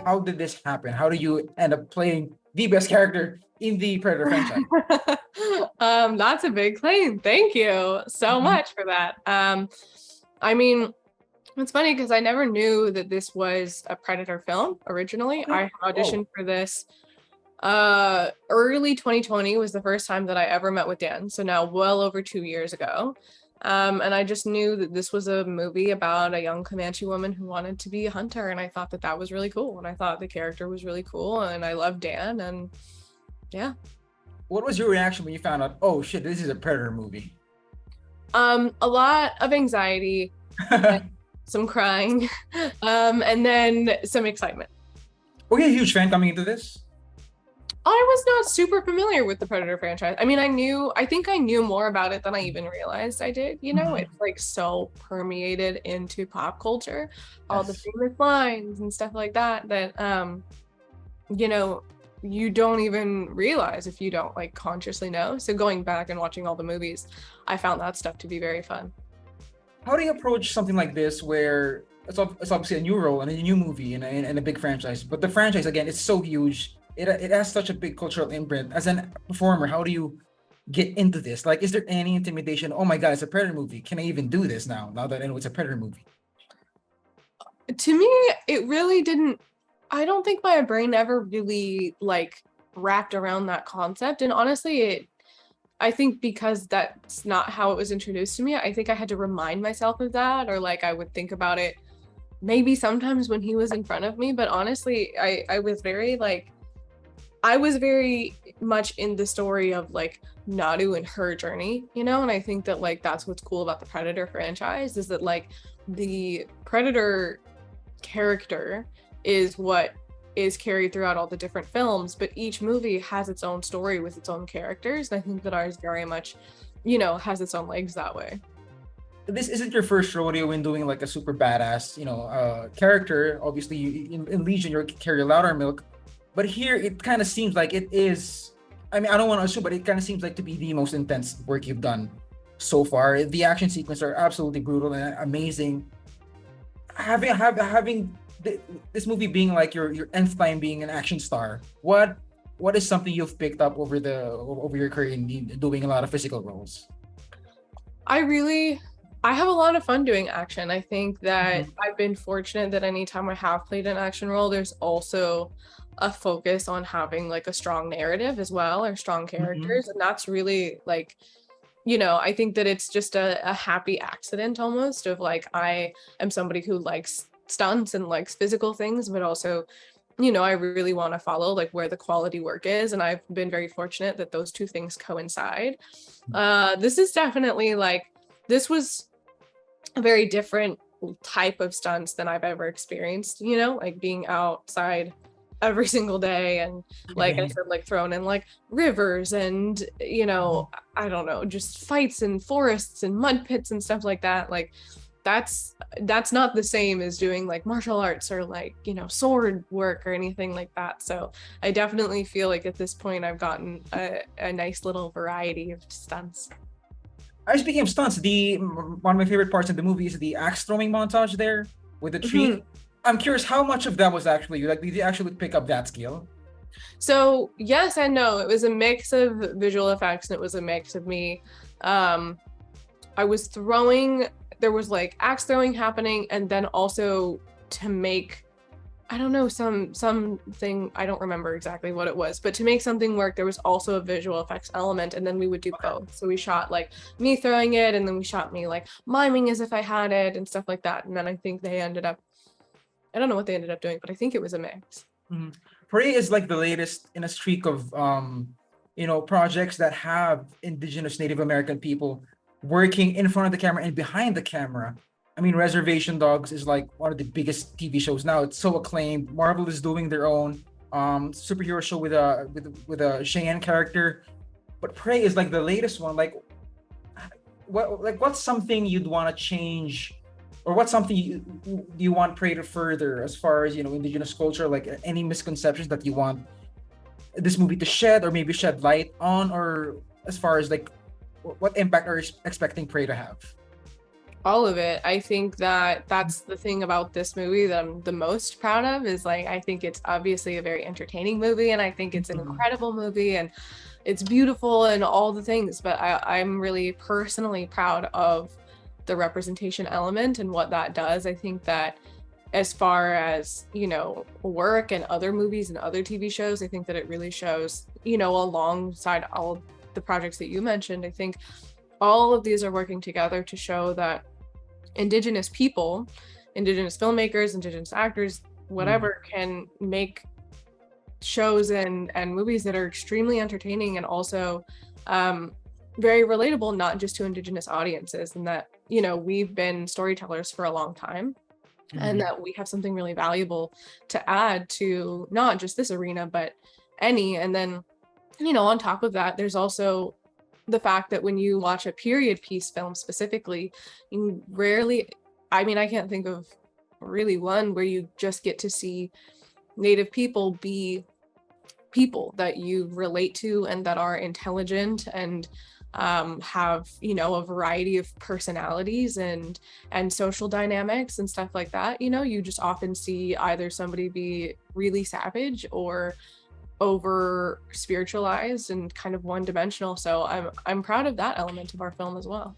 how did this happen? How do you end up playing the best character in the Predator franchise? That's a big claim. Thank you so Mhm. much for that. I mean, it's funny because I never knew that this was a Predator film originally. Okay. I Oh. auditioned for this early 2020 was the first time that I ever met with Dan. So now well over 2 years ago. And I just knew that this was a movie about a young Comanche woman who wanted to be a hunter. And I thought that that was really cool. And I thought the character was really cool. And I loved Dan. And yeah. What was your reaction when you found out, oh shit, this is a Predator movie? A lot of anxiety, some crying, and then some excitement. Were you a huge fan coming into this? I was not super familiar with the Predator franchise. I mean, I think I knew more about it than I even realized I did. You know, Mhm. it's like so permeated into pop culture, all the Yes. famous lines and stuff like that, that, you know, you don't even realize if you don't like consciously know. So going back and watching all the movies, I found that stuff to be very fun. How do you approach something like this where it's obviously a new role and a new movie and a big franchise, but the franchise again it's so huge. It has such a big cultural imprint. As a performer, how do you get into this? Like, is there any intimidation? Oh my God, it's a Predator movie. Can I even do this now? Now that I know it's a Predator movie. To me, it really didn't, I don't think my brain ever really like wrapped around that concept. And honestly, I think because that's not how it was introduced to me, I think I had to remind myself of that, or like I would think about it maybe sometimes when he was in front of me. But honestly, I was very like, I was very much in the story of like Nadu and her journey, you know? And I think that like that's what's cool about the Predator franchise is that like the Predator character is what is carried throughout all the different films, but each movie has its own story with its own characters. And I think that ours very much, you know, has its own legs that way. This isn't your first rodeo in doing like a super badass, character. Obviously, in Legion, you're carry louder milk, but here it kind of seems like it is. I mean, I don't want to assume, but it kind of seems like to be the most intense work you've done so far. The action sequences are absolutely brutal and amazing. Having this movie being like your nth time being an action star, what is something you've picked up over your career in doing a lot of physical roles? I have a lot of fun doing action. I think that Mhm. I've been fortunate that anytime I have played an action role, there's also a focus on having like a strong narrative as well, or strong Mhm. characters. And that's really like, you know, I think that it's just a happy accident almost of like, I am somebody who likes stunts and likes physical things, but also, you know, I really want to follow like where the quality work is. And I've been very fortunate that those two things coincide. This is definitely like, this was a very different type of stunts than I've ever experienced, you know, like being outside every single day and like I said, like thrown in like rivers and you know, I don't know, just fights in forests and mud pits and stuff like that. Like that's not the same as doing like martial arts or like, you know, sword work or anything like that. So I definitely feel like at this point I've gotten a nice little variety of stunts. Speaking of stunts, the one of my favorite parts of the movie is the axe throwing montage there with the Mhm. tree. I'm curious how much of that was actually you. Like, did you actually pick up that skill? So yes and no. It was a mix of visual effects and it was a mix of me. Um, I was throwing, there was like axe throwing happening, and then also to make, I don't know, something, I don't remember exactly what it was, but to make something work, there was also a visual effects element, and then we would do Okay. both. So we shot like me throwing it, and then we shot me like miming as if I had it and stuff like that. And then I think they ended up, I don't know what they ended up doing, but I think it was a mix. Mhm. Prey is like the latest in a streak of projects that have indigenous Native American people working in front of the camera and behind the camera. I mean, Reservation Dogs is like one of the biggest TV shows now. It's so acclaimed. Marvel is doing their own superhero show with a Cheyenne character, but Prey is like the latest one. What's something you'd want to change, or what's something you want Prey to further as far as indigenous culture, like any misconceptions that you want this movie to shed or maybe shed light on, or as far as like what impact are you expecting Prey to have? All of it. I think that that's the thing about this movie that I'm the most proud of, is like, I think it's obviously a very entertaining movie, and I think it's an Mhm. incredible movie, and it's beautiful and all the things, but I'm really personally proud of the representation element and what that does. I think that as far as, you know, work and other movies and other TV shows, I think that it really shows, you know, alongside all the projects that you mentioned, I think all of these are working together to show that Indigenous people, Indigenous filmmakers, Indigenous actors, Mhm. whatever, can make shows and movies that are extremely entertaining and also um, very relatable, not just to Indigenous audiences, and that, you know, we've been storytellers for a long time, and Mhm. that we have something really valuable to add to not just this arena, but any. And then, you know, on top of that, there's also the fact that when you watch a period piece film specifically, you rarely, I mean, I can't think of really one where you just get to see Native people be people that you relate to and that are intelligent and have, you know, a variety of personalities and social dynamics and stuff like that. You know, you just often see either somebody be really savage or over spiritualized and kind of one dimensional. So I'm proud of that element of our film as well.